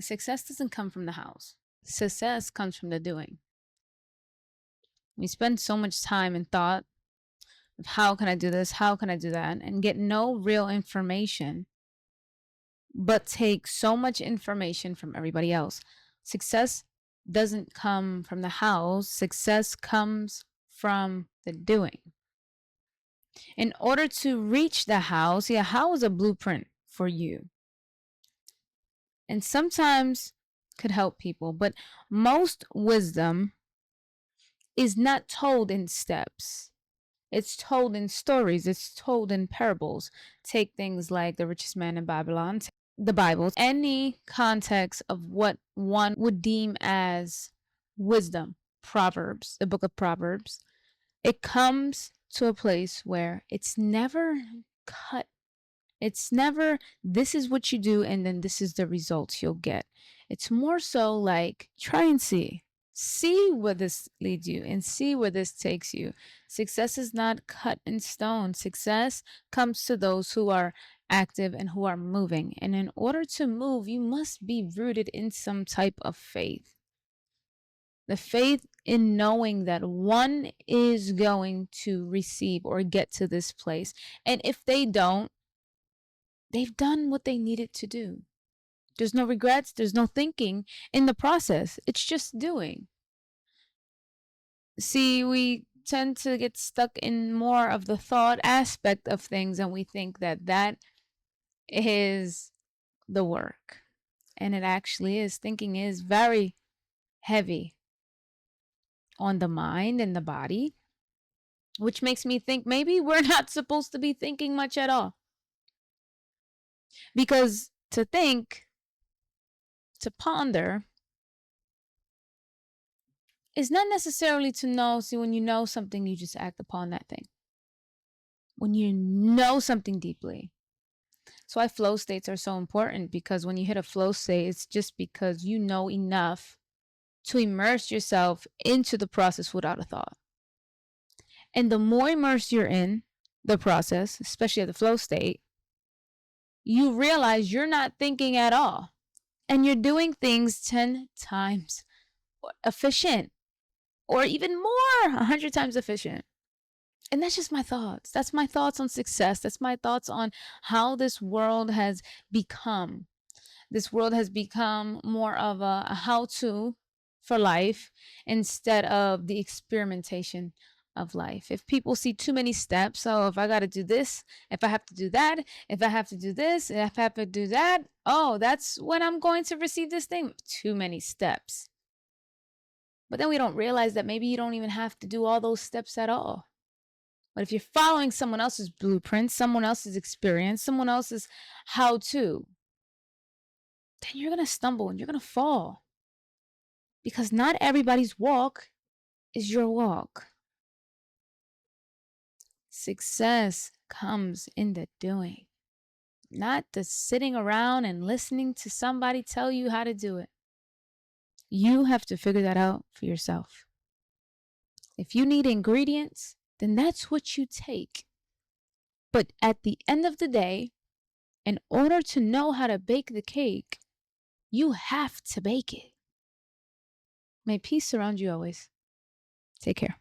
Success doesn't come from the house. Success comes from the doing. We spend so much time and thought of how can I do this? How can I do that? And get no real information, but take so much information from everybody else. Success doesn't come from the house. Success comes from the doing. In order to reach the house, how is a blueprint for you? And sometimes could help people, but most wisdom is not told in steps. It's told in stories, it's told in parables. Take things like the richest man in Babylon, the Bible, any context of what one would deem as wisdom, Proverbs, the book of Proverbs. It comes to a place where it's never cut. It's never, this is what you do, and then this is the results you'll get. It's more so like, try and see. See where this leads you and see where this takes you. Success is not cut in stone. Success comes to those who are active and who are moving. And in order to move, you must be rooted in some type of faith. The faith in knowing that one is going to receive or get to this place. And if they don't, they've done what they needed to do. There's no regrets. There's no thinking in the process. It's just doing. See, we tend to get stuck in more of the thought aspect of things, and we think that that is the work. And it actually is. Thinking is very heavy on the mind and the body, which makes me think maybe we're not supposed to be thinking much at all. Because to think, to ponder, is not necessarily to know. See, when you know something, you just act upon that thing. When you know something deeply. That's why flow states are so important, because when you hit a flow state, it's just because you know enough to immerse yourself into the process without a thought. And the more immersed you're in the process, especially at the flow state, you realize you're not thinking at all. And you're doing things 10 times efficient, or even more, 100 times efficient. And that's just my thoughts. That's my thoughts on success. That's my thoughts on how this world has become. This world has become more of a how-to for life instead of the experimentation of life. If people see too many steps, oh, if I got to do this, if I have to do that, if I have to do this, if I have to do that, oh, that's when I'm going to receive this thing. Too many steps. But then we don't realize that maybe you don't even have to do all those steps at all. But if you're following someone else's blueprint, someone else's experience, someone else's how-to, then you're going to stumble and you're going to fall. Because not everybody's walk is your walk. Success comes in the doing, not the sitting around and listening to somebody tell you how to do it. You have to figure that out for yourself. If you need ingredients, then that's what you take. But at the end of the day, in order to know how to bake the cake, you have to bake it. May peace surround you always. Take care.